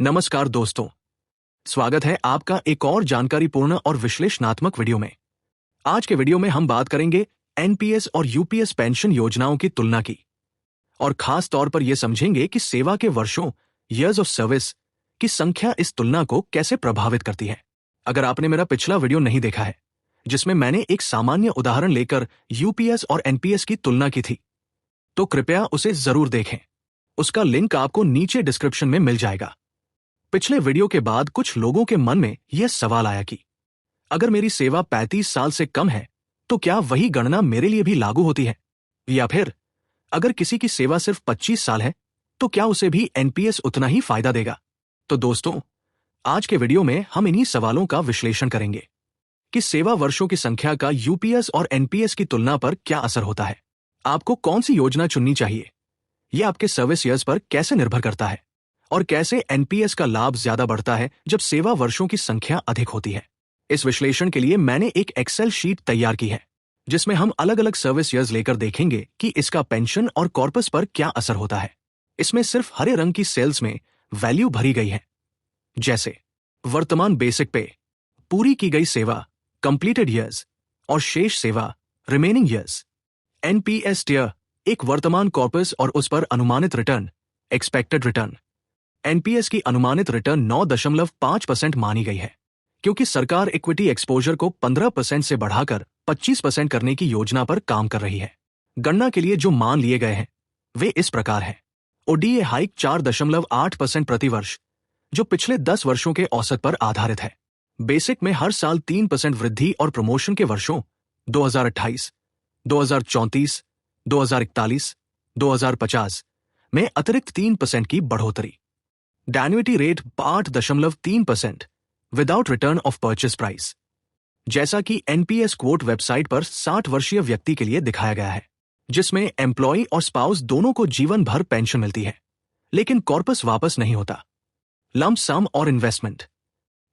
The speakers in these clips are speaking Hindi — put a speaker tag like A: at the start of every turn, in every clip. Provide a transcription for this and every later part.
A: नमस्कार दोस्तों, स्वागत है आपका एक और जानकारीपूर्ण और विश्लेषणात्मक वीडियो में। आज के वीडियो में हम बात करेंगे एनपीएस और यूपीएस पेंशन योजनाओं की तुलना की और खास तौर पर यह समझेंगे कि सेवा के वर्षों ईयर्स ऑफ सर्विस की संख्या इस तुलना को कैसे प्रभावित करती है। अगर आपने मेरा पिछला वीडियो नहीं देखा है जिसमें मैंने एक सामान्य उदाहरण लेकर यूपीएस और एनपीएस की तुलना की थी, तो कृपया उसे जरूर देखें। उसका लिंक आपको नीचे डिस्क्रिप्शन में मिल जाएगा। पिछले वीडियो के बाद कुछ लोगों के मन में यह सवाल आया कि अगर मेरी सेवा 35 साल से कम है तो क्या वही गणना मेरे लिए भी लागू होती है, या फिर अगर किसी की सेवा सिर्फ 25 साल है तो क्या उसे भी एनपीएस उतना ही फायदा देगा। तो दोस्तों, आज के वीडियो में हम इन्हीं सवालों का विश्लेषण करेंगे कि सेवा वर्षों की संख्या का यूपीएस और एनपीएस की तुलना पर क्या असर होता है, आपको कौन सी योजना चुननी चाहिए, यह आपके सर्विस ईयर्स पर कैसे निर्भर करता है और कैसे एनपीएस का लाभ ज्यादा बढ़ता है जब सेवा वर्षों की संख्या अधिक होती है। इस विश्लेषण के लिए मैंने एक एक्सेल शीट तैयार की है जिसमें हम अलग अलग सर्विस ईयर्स लेकर देखेंगे कि इसका पेंशन और कॉर्पस पर क्या असर होता है। इसमें सिर्फ हरे रंग की सेल्स में वैल्यू भरी गई है, जैसे वर्तमान बेसिक पे, पूरी की गई सेवा कंप्लीटेड ईयर्स और शेष सेवा रिमेनिंग ईयर्स। एनपीएस टियर एक वर्तमान कॉर्पस और उस पर अनुमानित रिटर्न एक्सपेक्टेड रिटर्न। एनपीएस की अनुमानित रिटर्न 9.5% मानी गई है क्योंकि सरकार इक्विटी एक्सपोजर को 15% से बढ़ाकर 25% करने की योजना पर काम कर रही है। गणना के लिए जो मान लिए गए हैं वे इस प्रकार हैं। ओडीए हाइक 4.8% प्रति वर्ष, जो पिछले 10 वर्षों के औसत पर आधारित है। बेसिक में हर साल 3% वृद्धि और प्रमोशन के वर्षों 2028, 2034, 2041, 2050 में अतिरिक्त 3% की बढ़ोतरी। Annuity rate 8.3% without return of purchase price, जैसा कि एनपीएस क्वोट वेबसाइट पर 60 वर्षीय व्यक्ति के लिए दिखाया गया है, जिसमें एम्प्लॉय और स्पाउस दोनों को जीवन भर पेंशन मिलती है लेकिन कॉर्पस वापस नहीं होता। लंप सम और इन्वेस्टमेंट।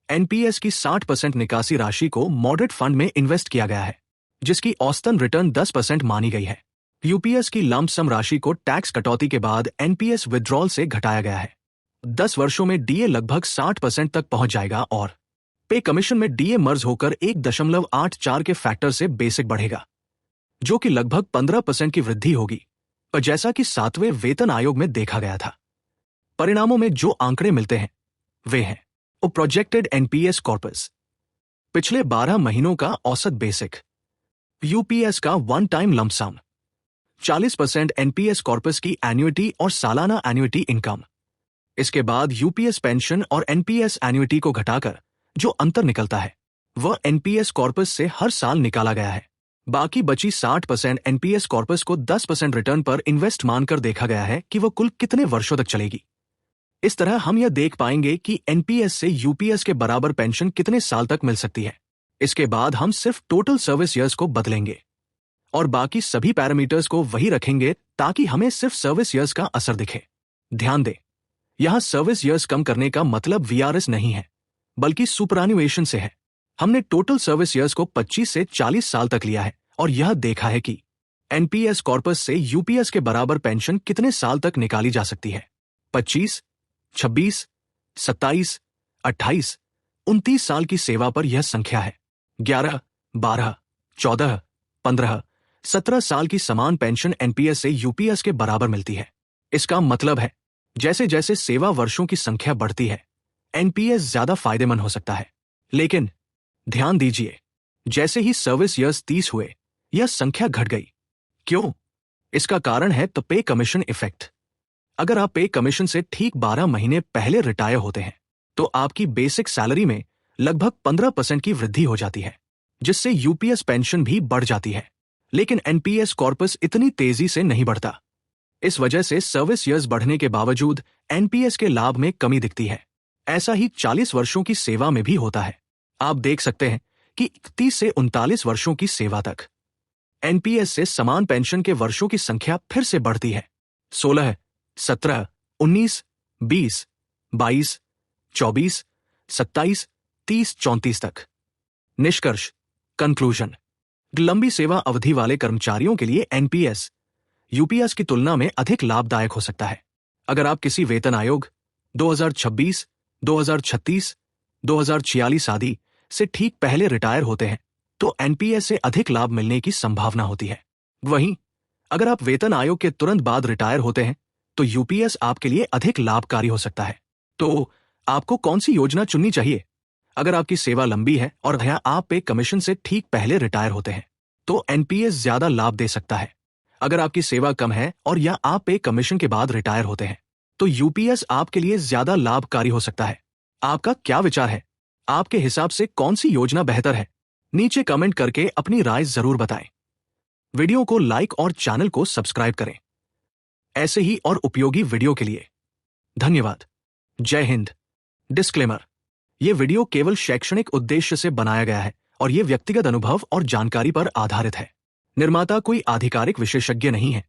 A: एनपीएस की 60% निकासी राशि को मॉडरेट फंड में इन्वेस्ट किया गया है जिसकी औसतन रिटर्न 10% मानी गई है। यूपीएस की लंप सम राशि को टैक्स कटौती के बाद एनपीएस विड्रॉल से घटाया गया है। 10 वर्षों में डीए लगभग 60% तक पहुंच जाएगा और पे कमीशन में डीए मर्ज होकर 1.84 के फैक्टर से बेसिक बढ़ेगा, जो कि लगभग 15% की वृद्धि होगी, और जैसा कि 7वें वेतन आयोग में देखा गया था। परिणामों में जो आंकड़े मिलते हैं वे हैं प्रोजेक्टेड एनपीएस कॉर्पस, पिछले 12 महीनों का औसत बेसिक, यूपीएस का वन टाइम लंप सम, 40% एनपीएस कॉर्पस की एन्युइटी और सालाना एन्युइटी इनकम। इसके बाद यूपीएस पेंशन और एनपीएस एन्युइटी को घटाकर जो अंतर निकलता है वह एनपीएस कॉर्पस से हर साल निकाला गया है। बाकी बची 60% एनपीएस कॉर्पस को 10% रिटर्न पर इन्वेस्ट मानकर देखा गया है कि वह कुल कितने वर्षों तक चलेगी। इस तरह हम यह देख पाएंगे कि एनपीएस से यूपीएस के बराबर पेंशन कितने साल तक मिल सकती है। इसके बाद हम सिर्फ टोटल सर्विस ईयर्स को बदलेंगे और बाकी सभी पैरामीटर्स को वही रखेंगे ताकि हमें सिर्फ सर्विस ईयर्स का असर दिखे। ध्यान दें, यहां सर्विस ईयर्स कम करने का मतलब वीआरएस नहीं है बल्कि सुपरएनुएशन से है। हमने टोटल सर्विस ईयर्स को 25 से 40 साल तक लिया है और यह देखा है कि एनपीएस कॉर्पस से यूपीएस के बराबर पेंशन कितने साल तक निकाली जा सकती है। 25, 26, 27, 28, 29 साल की सेवा पर यह संख्या है। 11, 12, 14, 15, 17 साल की समान पेंशन एनपीएस से यूपीएस के बराबर मिलती है। इसका मतलब है जैसे जैसे सेवा वर्षों की संख्या बढ़ती है एनपीएस ज्यादा फायदेमंद हो सकता है। लेकिन ध्यान दीजिए, जैसे ही सर्विस ईयर्स 30 हुए यह संख्या घट गई। क्यों? इसका कारण है तो पे कमीशन इफेक्ट। अगर आप पे कमीशन से ठीक 12 महीने पहले रिटायर होते हैं तो आपकी बेसिक सैलरी में लगभग 15% की वृद्धि हो जाती है, जिससे यूपीएस पेंशन भी बढ़ जाती है। लेकिन एनपीएस कॉर्पस इतनी तेजी से नहीं बढ़ता। इस वजह से सर्विस ईयर्स बढ़ने के बावजूद एनपीएस के लाभ में कमी दिखती है। ऐसा ही 40 वर्षों की सेवा में भी होता है। आप देख सकते हैं कि 31 से 39 वर्षों की सेवा तक एनपीएस से समान पेंशन के वर्षों की संख्या फिर से बढ़ती है। 16, 17, 19, 20, 22, 24, 27, 30, 34 तक। निष्कर्ष, कंक्लूजन, लंबी सेवा अवधि वाले कर्मचारियों के लिए एनपीएस यूपीएस की तुलना में अधिक लाभदायक हो सकता है। अगर आप किसी वेतन आयोग 2026, 2036, 2046 आदि से ठीक पहले रिटायर होते हैं तो एनपीएस से अधिक लाभ मिलने की संभावना होती है। वहीं अगर आप वेतन आयोग के तुरंत बाद रिटायर होते हैं तो यूपीएस आपके लिए अधिक लाभकारी हो सकता है। तो आपको कौन सी योजना चुननी चाहिए? अगर आपकी सेवा लंबी है और आप पे कमीशन से ठीक पहले रिटायर होते हैं तो एनपीएस ज्यादा लाभ दे सकता है। अगर आपकी सेवा कम है और या आप पे कमीशन के बाद रिटायर होते हैं तो यूपीएस आपके लिए ज्यादा लाभकारी हो सकता है। आपका क्या विचार है? आपके हिसाब से कौन सी योजना बेहतर है? नीचे कमेंट करके अपनी राय जरूर बताएं। वीडियो को लाइक और चैनल को सब्सक्राइब करें ऐसे ही और उपयोगी वीडियो के लिए। धन्यवाद। जय हिंद। डिस्क्लेमर: यह वीडियो केवल शैक्षणिक उद्देश्य से बनाया गया है और यह व्यक्तिगत अनुभव और जानकारी पर आधारित है। निर्माता कोई आधिकारिक विशेषज्ञ नहीं है,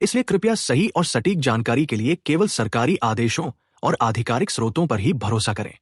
A: इसलिए कृपया सही और सटीक जानकारी के लिए केवल सरकारी आदेशों और आधिकारिक स्रोतों पर ही भरोसा करें।